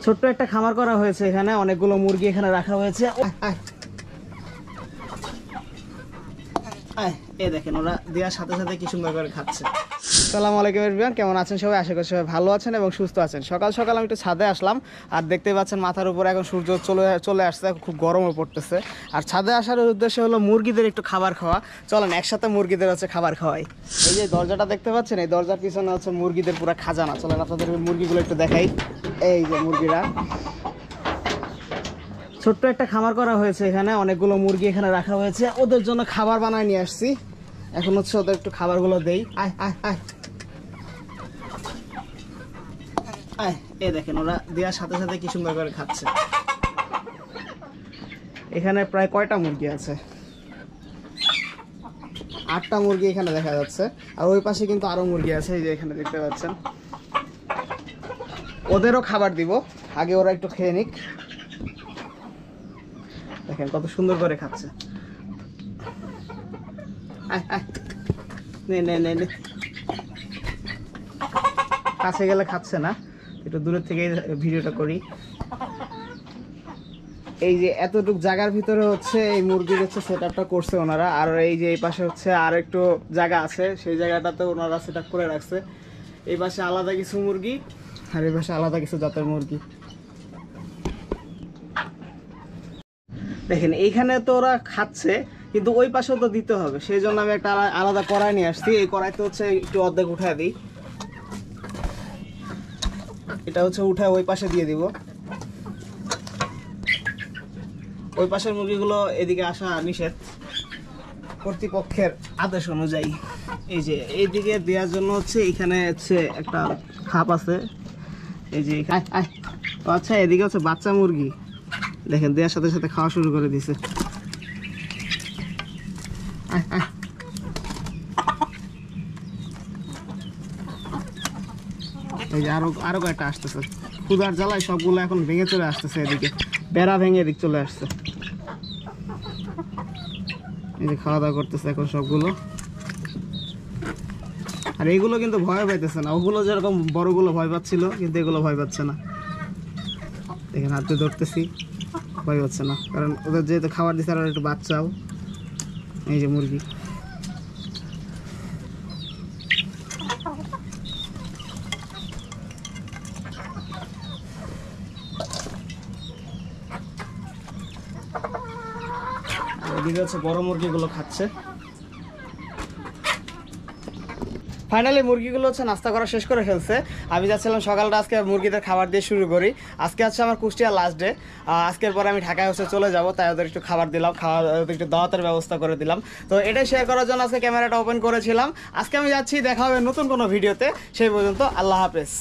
ছোট্ট একটা খামার করা হয়েছে, এখানে অনেকগুলো মুরগি এখানে রাখা হয়েছে। এই দেখেন ওরা দেওয়ার সাথে সাথে কি সুন্দর করে খাচ্ছে। আসসালামু আলাইকুম এভরিওয়ান, কেমন আছেন সবাই? আশা করি সবাই ভালো আছেন এবং সুস্থ আছেন। সকাল সকাল আমি একটু ছাদে আসলাম, আর দেখতেই পাচ্ছেন মাথার উপরে এখন সূর্য চলে আসছে, খুব গরমও পড়তেছে। আর ছাদে আসার উদ্দেশ্য হলো মুরগিদের একটু খাবার খাওয়া। চলেন একসাথে মুরগিদের হচ্ছে খাবার খাওয়াই। এই যে দরজাটা দেখতে পাচ্ছেন, এই দরজার পিছনে হচ্ছে মুরগিদের পুরো খাজানা। চলেন আপনাদের মুরগিগুলো একটু দেখাই। এই যে মুরগিরা, ছোট্ট একটা খামার করা হয়েছে, এখানে অনেকগুলো মুরগি এখানে রাখা হয়েছে। ওদের জন্য খাবার বানায় নিয়ে আসছি, এখন হচ্ছে ওদের একটু খাবারগুলো দেই। এই দেখেন ওরা দেওয়ার সাথে সাথে কি সুন্দর করে খাচ্ছে। এখানে প্রায় কয়টা মুরগি আছে? 8টা মুরগি এখানে দেখা যাচ্ছে। আর ওই পাশে কিন্তু আরো মুরগি আছে, এই যে এখানে দেখতে পাচ্ছেন। ওদেরও খাবার দিব, আগে ওরা একটু খেয়ে নিক। দেখেন কত সুন্দর করে খাচ্ছে। কাছে গেলে খাচ্ছে না, একটু দূরের থেকে ভিডিওটা করি। এই যে এতটুক জায়গার ভিতরে হচ্ছে এই মুরগির হচ্ছে সেট আপটা করছে ওনারা। আর এই যে এই পাশে হচ্ছে আর একটু জায়গা আছে, সেই জায়গাটাতে ওনারা সেট আপ করে রাখছে। এই পাশে আলাদা কিছু মুরগি আর এই পাশে আলাদা কিছু জাতের মুরগি। দেখেন এইখানে তো ওরা খাচ্ছে, কিন্তু ওই পাশেও তো দিতে হবে, সেই জন্য আমি একটা আলাদা কড়াই নিয়ে আসছি। এই কড়াইতে হচ্ছে একটু অর্ধেক উঠায় দিই, এটা হচ্ছে উঠায় ওই পাশে দিয়ে দিব। ওই পাশের মুরগিগুলো এদিকে আসা নিষেধ কর্তৃপক্ষের আদেশ অনুযায়ী। এই যে এইদিকে দেওয়ার জন্য হচ্ছে এখানে হচ্ছে একটা খাপ আছে, এই যে আচ্ছা এদিকে হচ্ছে বাচ্চা মুরগি, দেখেন দেওয়ার সাথে সাথে খাওয়া শুরু করে দিছে। এই যে আরো কয়েকটা আসতেছে, ক্ষুধার জ্বালায় সবগুলো এখন ভেঙে চলে আসতেছে, এদিকে বেড়া ভেঙে এদিক চলে আসছে। এই যে খাওয়া দাওয়া করতেছে এখন সবগুলো। আর এইগুলো কিন্তু ভয় পাইতেছে না, ওগুলো যেরকম বড়গুলো ভয় পাচ্ছিল, কিন্তু এগুলো ভয় পাচ্ছে না। দেখেন হাতে ধরতেছি, ভয় পাচ্ছে না, কারণ ওদের যেহেতু খাবার দিচ্ছে আর একটু বাচ্চাও। এই যে মুরগি, এদিকে হচ্ছে বড় মুরগিগুলো খাচ্ছে। ফাইনালি মুরগিগুলো হচ্ছে নাস্তা করা শেষ করে ফেলছে। আমি যাচ্ছিলাম সকালটা আজকে মুরগিদের খাবার দিয়ে শুরু করি। আজকে হচ্ছে আমার কুষ্টিয়া লাস্ট ডে, আজকের পরে আমি ঢাকায় হচ্ছে চলে যাব, তাই ওদের একটু খাবার দিলাম, একটু দাওয়াতের ব্যবস্থা করে দিলাম। তো এটাই শেয়ার করার জন্য আজকে ক্যামেরাটা ওপেন করেছিলাম। আজকে আমি যাচ্ছি, দেখা হবে নতুন কোনো ভিডিওতে। সেই পর্যন্ত আল্লাহ হাফেজ।